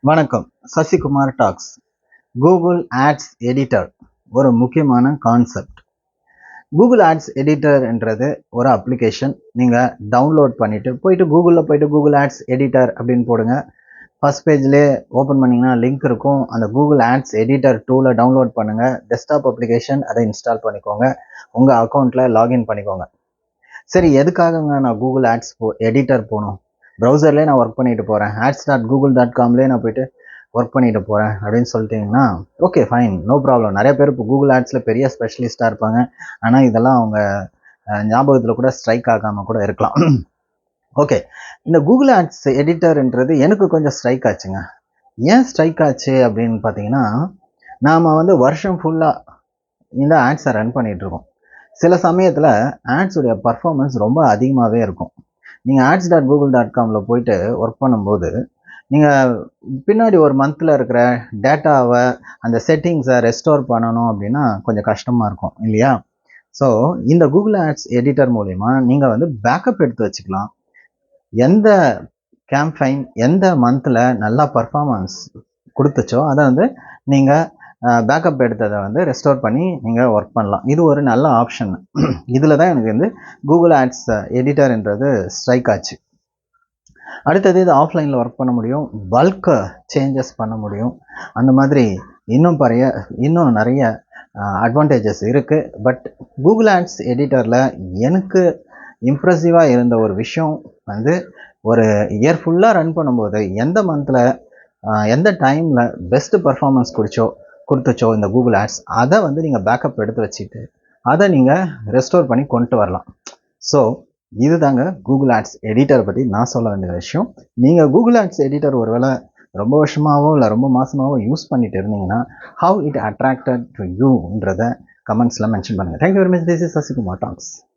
வணக்கம். Sasikumar talks. Google ads editor ஒரு முக்கியமான கான்செப்ட். கூகுள் ஆட்ஸ் எடிட்டர்ன்றது ஒரு அப்ளிகேஷன். நீங்கள் டவுன்லோட் பண்ணிவிட்டு போயிட்டு கூகுள் ஆட்ஸ் எடிட்டர் அப்படின்னு போடுங்க. ஃபர்ஸ்ட் பேஜ்லேயே ஓப்பன் பண்ணிங்கன்னா லிங்க் இருக்கும். அந்த கூகுள் ஆட்ஸ் எடிட்டர் டூலை டவுன்லோட் பண்ணுங்கள். டெஸ்க்டாப் அப்ளிகேஷன் அதை இன்ஸ்டால் பண்ணிக்கோங்க. உங்கள் அக்கௌண்ட்டில் லாகின் பண்ணிக்கோங்க. சரி, எதுக்காகங்க நான் கூகுள் ஆட்ஸ் எடிட்டர் போகணும்? ப்ரௌசர்லேயே நான் ஒர்க் பண்ணிட்டு போகிறேன். ads.google.comலேயே நான் போயிட்டு ஒர்க் பண்ணிட்டு போகிறேன் அப்படின்னு சொல்லிட்டிங்கன்னா ஓகே ஃபைன், நோ ப்ராப்ளம். நிறைய பேர் இப்போ கூகுள் ஆட்ஸில் பெரிய ஸ்பெஷலிஸ்ட்டாக இருப்பாங்க. ஆனால் இதெல்லாம் அவங்க ஞாபகத்தில் கூட ஸ்ட்ரைக் ஆகாமல் கூட இருக்கலாம். ஓகே, இந்த கூகுள் ஆட்ஸ் எடிட்டர்ன்றது எனக்கு கொஞ்சம் ஸ்ட்ரைக் ஆச்சுங்க. ஏன் ஸ்ட்ரைக் ஆச்சு அப்படின்னு பார்த்தீங்கன்னா, நாம் வருஷம் ஃபுல்லாக இந்த ஆட்ஸை ரன் பண்ணிகிட்ருக்கோம். சில சமயத்தில் ஆட்ஸுடைய பர்ஃபார்மன்ஸ் ரொம்ப அதிகமாகவே இருக்கும். நீங்கள் ads.google.comல போயிட்டு ஒர்க் பண்ணும்போது நீங்கள் பின்னாடி ஒரு மந்தில் இருக்கிற டேட்டாவை, அந்த செட்டிங்ஸை ரெஸ்டோர் பண்ணணும் அப்படின்னா கொஞ்சம் கஷ்டமாக இருக்கும் இல்லையா? ஸோ இந்த கூகுள் ஆட்ஸ் எடிட்டர் மூலிமா நீங்கள் பேக்கப் எடுத்து வச்சுக்கலாம். எந்த கேம்பெயின் எந்த மந்தில் நல்லா பர்ஃபார்மன்ஸ் கொடுத்துச்சோ அதை நீங்கள் பேக்கப் எடுத்ததை ரெஸ்டோர் பண்ணி நீங்கள் ஒர்க் பண்ணலாம். இது ஒரு நல்ல ஆப்ஷன். இதில் தான் எனக்கு கூகுள் ஆட்ஸ் எடிட்டர்ன்றது ஸ்ட்ரைக் ஆச்சு. அடுத்தது இது ஆஃப்லைனில் ஒர்க் பண்ண முடியும், பல்க் சேஞ்சஸ் பண்ண முடியும். அந்த மாதிரி இன்னும் நிறைய அட்வான்டேஜஸ் இருக்குது. பட் கூகுள் ஆட்ஸ் எடிட்டரில் எனக்கு இம்ப்ரெசிவாக இருந்த ஒரு விஷயம் ஒரு இயர் ஃபுல்லாக ரன் பண்ணும்போது எந்த மந்தில் எந்த டைமில் பெஸ்ட்டு பர்ஃபார்மன்ஸ் கொடுத்துச்சோ இந்த கூகுள் ஆட்ஸ், அதை நீங்கள் பேக்கப் எடுத்து வச்சுட்டு அதை நீங்கள் ரெஸ்டோர் பண்ணி கொண்டு வரலாம். ஸோ இதுதாங்க கூகுள் ஆட்ஸ் எடிட்டரை பற்றி நான் சொல்ல வேண்டிய விஷயம். நீங்கள் கூகுள் ஆட்ஸ் எடிட்டர் ஒருவேளை ரொம்ப வருஷமாகவோ இல்லை ரொம்ப மாதமாகவோ யூஸ் பண்ணிட்டு இருந்தீங்கன்னா ஹவு இட் அட்ராக்டட் டு யூன்றதை கமெண்ட்ஸில் மென்ஷன் பண்ணுங்கள். Thank you very much. This is Sasikumar tax.